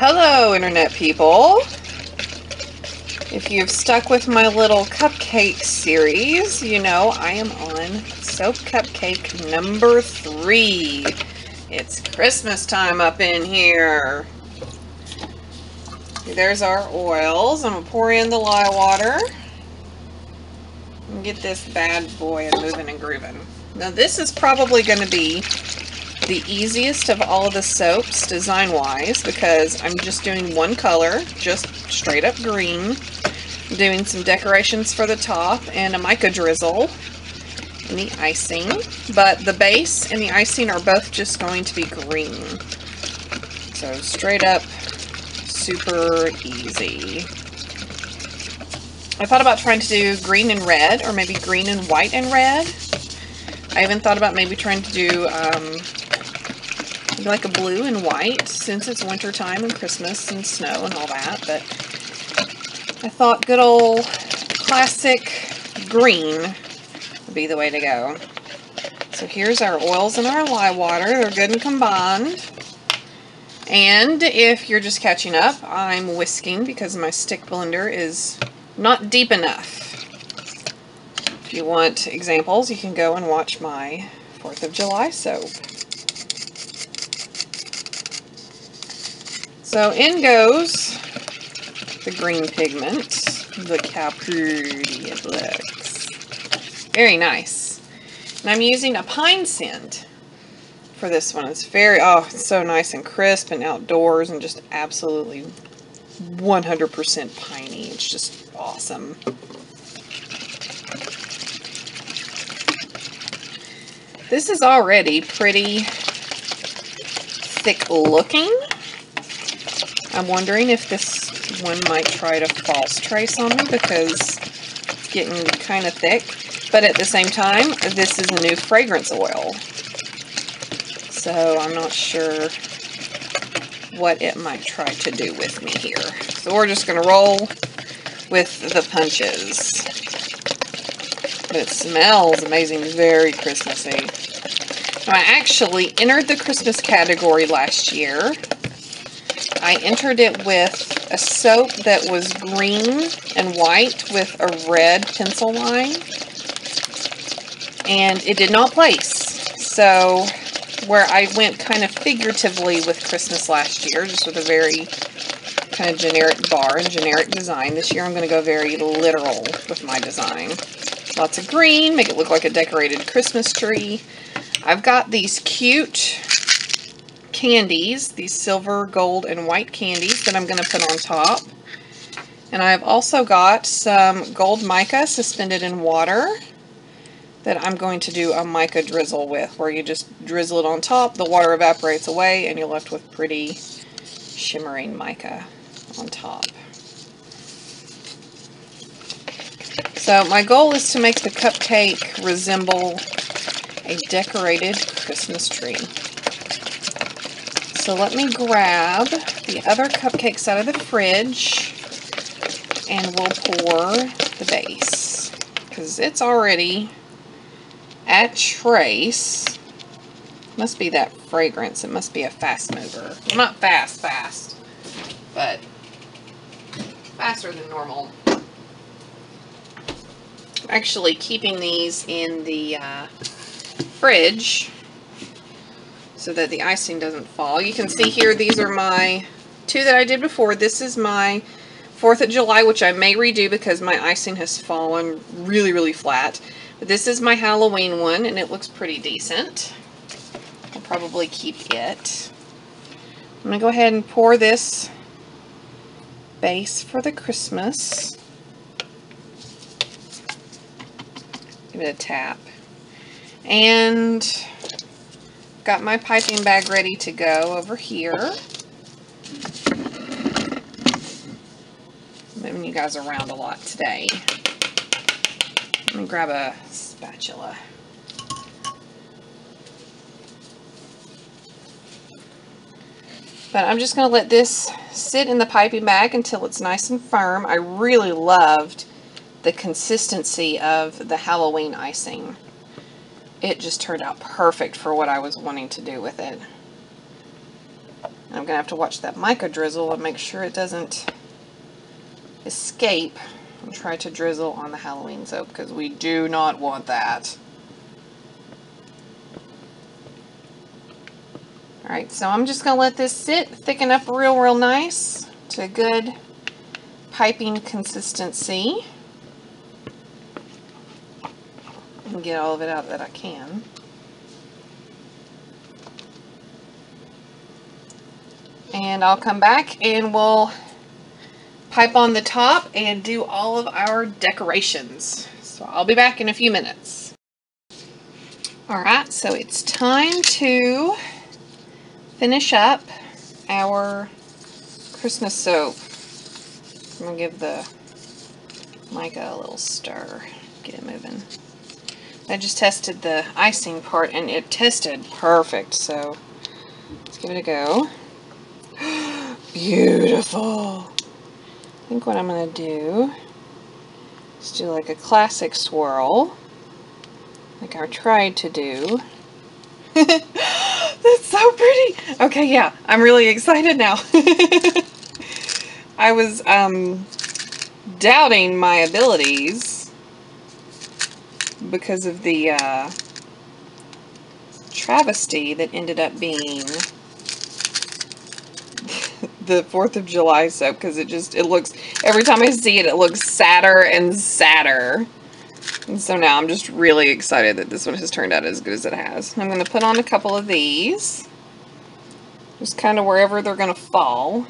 Hello, Internet people. If you've stuck with my little cupcake series, you know I am on soap cupcake number 3. It's Christmas time up in here. There's our oils. I'm going to pour in the lye water and get this bad boy moving and grooving. Now this is probably going to be the easiest of all of the soaps design-wise because I'm just doing one color, just straight up green. I'm doing some decorations for the top and a mica drizzle in the icing, but the base and the icing are both just going to be green. So straight up, super easy. I thought about trying to do green and red, or maybe green and white and red. I even thought about maybe trying to do like a blue and white, since it's winter time and Christmas and snow and all that, but I thought good old classic green would be the way to go. So here's our oils and our lye water. They're good and combined. And if you're just catching up, I'm whisking because my stick blender is not deep enough. If you want examples, you can go and watch my 4th of July soap. So in goes the green pigment. Look how pretty it looks. Very nice. And I'm using a pine scent for this one. It's very, oh, it's so nice and crisp and outdoors and just absolutely 100% piney. It's just awesome. This is already pretty thick looking. I'm wondering if this one might try to false trace on me because it's getting kind of thick. But at the same time, this is a new fragrance oil. So I'm not sure what it might try to do with me here. So we're just going to roll with the punches. But it smells amazing, very Christmassy. Now, I actually entered the Christmas category last year. I entered it with a soap that was green and white with a red pencil line. And it did not place. So where I went kind of figuratively with Christmas last year, just with a very kind of generic bar and generic design, this year I'm going to go very literal with my design. Lots of green, make it look like a decorated Christmas tree. I've got these cute candies, these silver, gold, and white candies that I'm going to put on top. And I've also got some gold mica suspended in water that I'm going to do a mica drizzle with, where you just drizzle it on top, the water evaporates away, and you're left with pretty shimmering mica on top. So my goal is to make the cupcake resemble a decorated Christmas tree. So let me grab the other cupcakes out of the fridge and we'll pour the base, because it's already at trace. Must be that fragrance. It must be a fast mover. Well, not fast, but faster than normal. Actually keeping these in the fridge so that the icing doesn't fall. You can see here, these are my 2 that I did before. This is my 4th of July, which I may redo because my icing has fallen really, really flat. But this is my Halloween one, and it looks pretty decent. I'll probably keep it. I'm going to go ahead and pour this base for the Christmas. Give it a tap. And got my piping bag ready to go over here. I'm moving you guys around a lot today. Let me grab a spatula. But I'm just going to let this sit in the piping bag until it's nice and firm. I really loved the consistency of the Halloween icing. It just turned out perfect for what I was wanting to do with it. I'm going to have to watch that mica drizzle and make sure it doesn't escape and try to drizzle on the Halloween soap, because we do not want that. Alright, so I'm just going to let this sit, thicken up real nice to a good piping consistency. And get all of it out that I can. And I'll come back and we'll pipe on the top and do all of our decorations. So I'll be back in a few minutes. Alright, so it's time to finish up our Christmas soap. I'm going to give the mica a little stir, get it moving. I just tested the icing part and it tested perfect, so let's give it a go. Beautiful! I think what I'm going to do is do like a classic swirl, like I tried to do. That's so pretty! Okay, yeah, I'm really excited now. I was doubting my abilities because of the travesty that ended up being the 4th of July soap, because it looks, every time I see it, it looks sadder and sadder. And so now I'm just really excited that this one has turned out as good as it has. I'm going to put on a couple of these, just kind of wherever they're going to fall.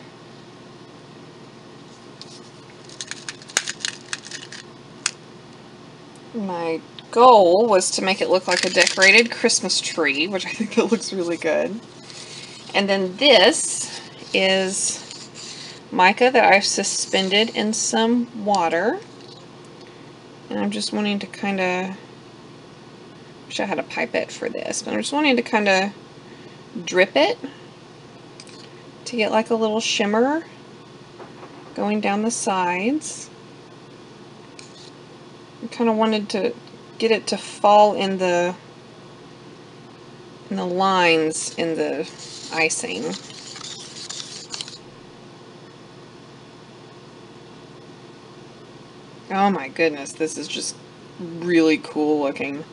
My goal was to make it look like a decorated Christmas tree, which I think that looks really good. And then this is mica that I've suspended in some water. And I'm just wanting to kind of, wish I had a pipette for this, but I'm just wanting to kind of drip it to get like a little shimmer going down the sides. I kind of wanted to get it to fall in the lines in the icing. Oh my goodness, this is just really cool looking.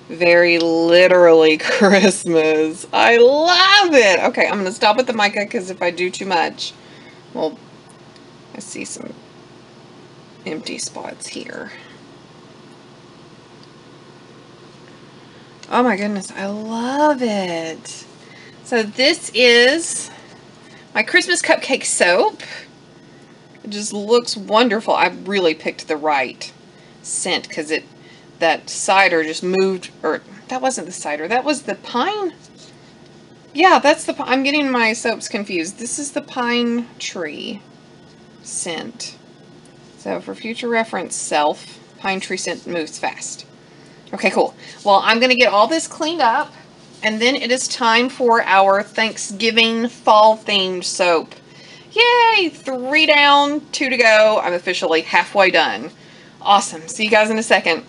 Very literally Christmas. I love it! Okay, I'm going to stop with the mica because if I do too much, well, I see some empty spots here. Oh my goodness, I love it. So this is my Christmas cupcake soap. It just looks wonderful. I really picked the right scent because that cider just moved, or that wasn't the cider, that was the pine. Yeah, that's the, I'm getting my soaps confused. This is the pine tree scent. So for future reference, pine tree scent moves fast. Okay, cool. Well, I'm going to get all this cleaned up, and then it is time for our Thanksgiving fall-themed soap. Yay! 3 down, 2 to go. I'm officially halfway done. Awesome. See you guys in a second.